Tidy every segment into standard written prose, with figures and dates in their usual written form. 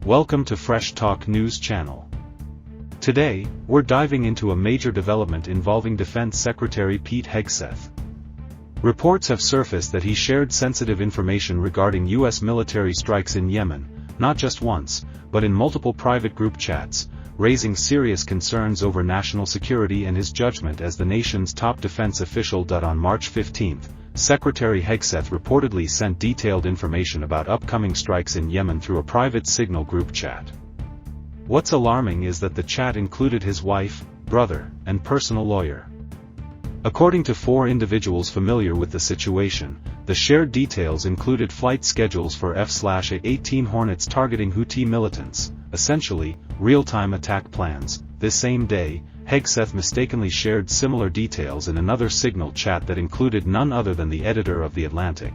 Welcome to Fresh Talk News Channel. Today, we're diving into a major development involving Defense Secretary Pete Hegseth. Reports have surfaced that he shared sensitive information regarding U.S. military strikes in Yemen, not just once, but in multiple private group chats, raising serious concerns over national security and his judgment as the nation's top defense official. On March 15, Secretary Hegseth reportedly sent detailed information about upcoming strikes in Yemen through a private Signal group chat. What's alarming is that the chat included his wife, brother, and personal lawyer. According to 4 individuals familiar with the situation, the shared details included flight schedules for F/A-18 Hornets targeting Houthi militants, essentially, real-time attack plans. This same day, Hegseth mistakenly shared similar details in another Signal chat that included none other than the editor of The Atlantic.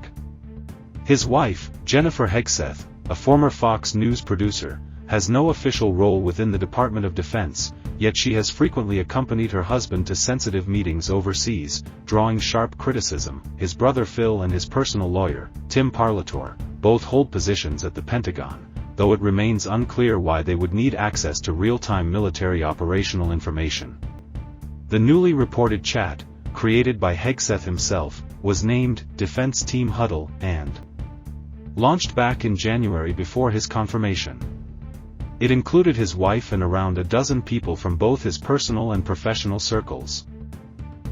His wife, Jennifer Hegseth, a former Fox News producer, has no official role within the Department of Defense, yet she has frequently accompanied her husband to sensitive meetings overseas, drawing sharp criticism. His brother Phil and his personal lawyer, Tim Parlator, both hold positions at the Pentagon, though it remains unclear why they would need access to real-time military operational information. The newly reported chat, created by Hegseth himself, was named Defense Team Huddle and launched back in January before his confirmation. It included his wife and around a dozen people from both his personal and professional circles.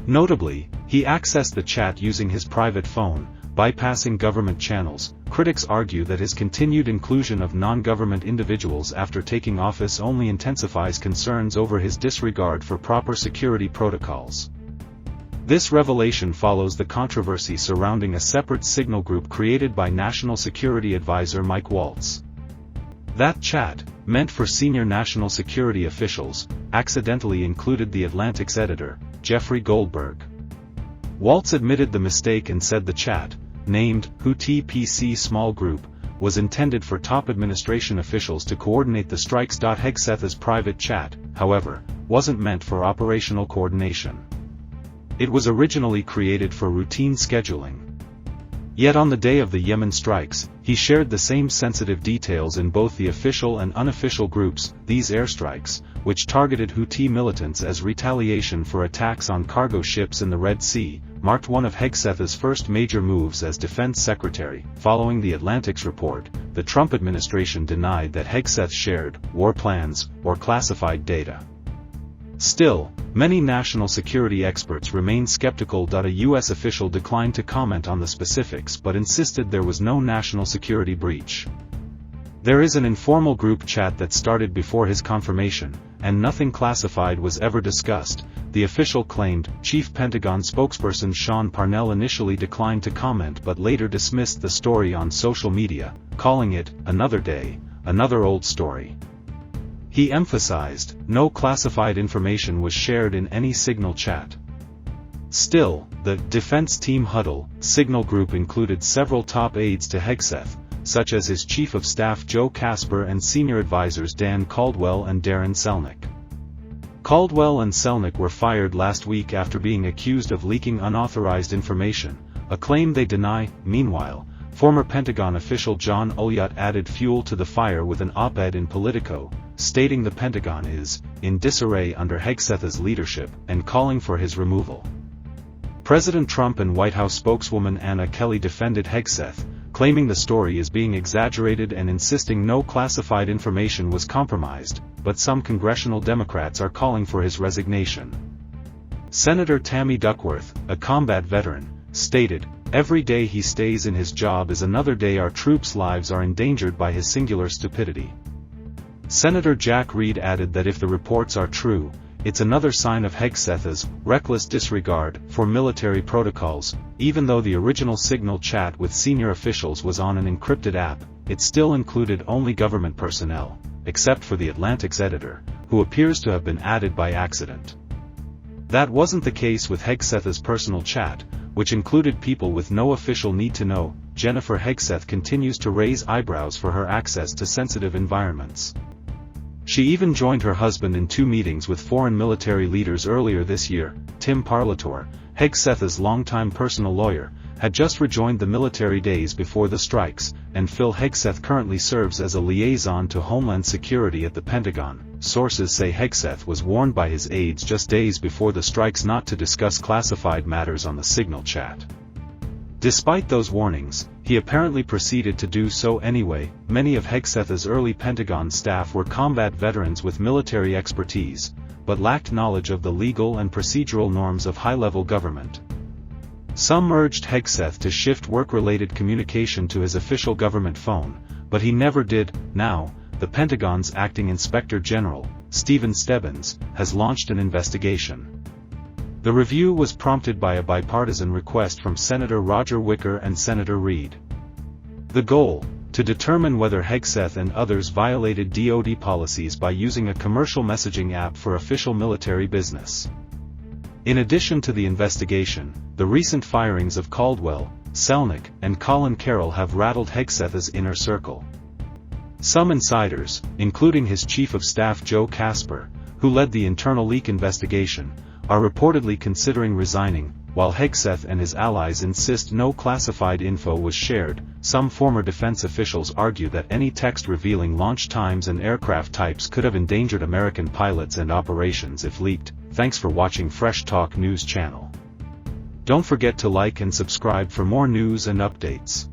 Notably, he accessed the chat using his private phone, bypassing government channels. Critics argue that his continued inclusion of non-government individuals after taking office only intensifies concerns over his disregard for proper security protocols. This revelation follows the controversy surrounding a separate Signal group created by National Security Advisor Mike Waltz. That chat, meant for senior national security officials, accidentally included The Atlantic's editor, Jeffrey Goldberg. Waltz admitted the mistake and said the chat, named Houthi PC Small Group, was intended for top administration officials to coordinate the strikes. Hegseth's private chat, however, wasn't meant for operational coordination. It was originally created for routine scheduling. Yet on the day of the Yemen strikes, he shared the same sensitive details in both the official and unofficial groups. These airstrikes, which targeted Houthi militants as retaliation for attacks on cargo ships in the Red Sea, marked one of Hegseth's first major moves as defense secretary. Following the Atlantic's report, the Trump administration denied that Hegseth shared war plans or classified data. Still, many national security experts remain skeptical. A U.S. official declined to comment on the specifics but insisted there was no national security breach. There is an informal group chat that started before his confirmation, and nothing classified was ever discussed, the official claimed. Chief Pentagon spokesperson Sean Parnell initially declined to comment but later dismissed the story on social media, calling it another day, another old story. He emphasized, no classified information was shared in any Signal chat. Still, the Defense Team Huddle Signal group included several top aides to Hegseth, such as his Chief of Staff Joe Casper and senior advisors Dan Caldwell and Darren Selnick. Caldwell and Selnick were fired last week after being accused of leaking unauthorized information, a claim they deny. Meanwhile, former Pentagon official John Ulyott added fuel to the fire with an op-ed in Politico, stating the Pentagon is in disarray under Hegseth's leadership and calling for his removal. President Trump and White House spokeswoman Anna Kelly defended Hegseth, claiming the story is being exaggerated and insisting no classified information was compromised, but some congressional Democrats are calling for his resignation. Senator Tammy Duckworth, a combat veteran, stated, "Every day he stays in his job is another day our troops' lives are endangered by his singular stupidity." Senator Jack Reed added that if the reports are true, it's another sign of Hegseth's reckless disregard for military protocols. Even though the original Signal chat with senior officials was on an encrypted app, it still included only government personnel, except for the Atlantic's editor, who appears to have been added by accident. That wasn't the case with Hegseth's personal chat, which included people with no official need to know. Jennifer Hegseth continues to raise eyebrows for her access to sensitive environments. She even joined her husband in 2 meetings with foreign military leaders earlier this year. Tim Parlator, Hegseth's longtime personal lawyer, had just rejoined the military days before the strikes, and Phil Hegseth currently serves as a liaison to Homeland Security at the Pentagon. Sources say Hegseth was warned by his aides just days before the strikes not to discuss classified matters on the Signal chat. Despite those warnings, he apparently proceeded to do so anyway. Many of Hegseth's early Pentagon staff were combat veterans with military expertise, but lacked knowledge of the legal and procedural norms of high-level government. Some urged Hegseth to shift work-related communication to his official government phone, but he never did. Now, the Pentagon's acting Inspector General, Stephen Stebbins, has launched an investigation. The review was prompted by a bipartisan request from Senator Roger Wicker and Senator Reid. The goal: to determine whether Hegseth and others violated DoD policies by using a commercial messaging app for official military business. In addition to the investigation, the recent firings of Caldwell, Selnick, and Colin Carroll have rattled Hegseth's inner circle. Some insiders, including his Chief of Staff Joe Casper, who led the internal leak investigation, are reportedly considering resigning, while Hegseth and his allies insist no classified info was shared. Some former defense officials argue that any text revealing launch times and aircraft types could have endangered American pilots and operations if leaked. Thanks for watching Fresh Talk News Channel. Don't forget to like and subscribe for more news and updates.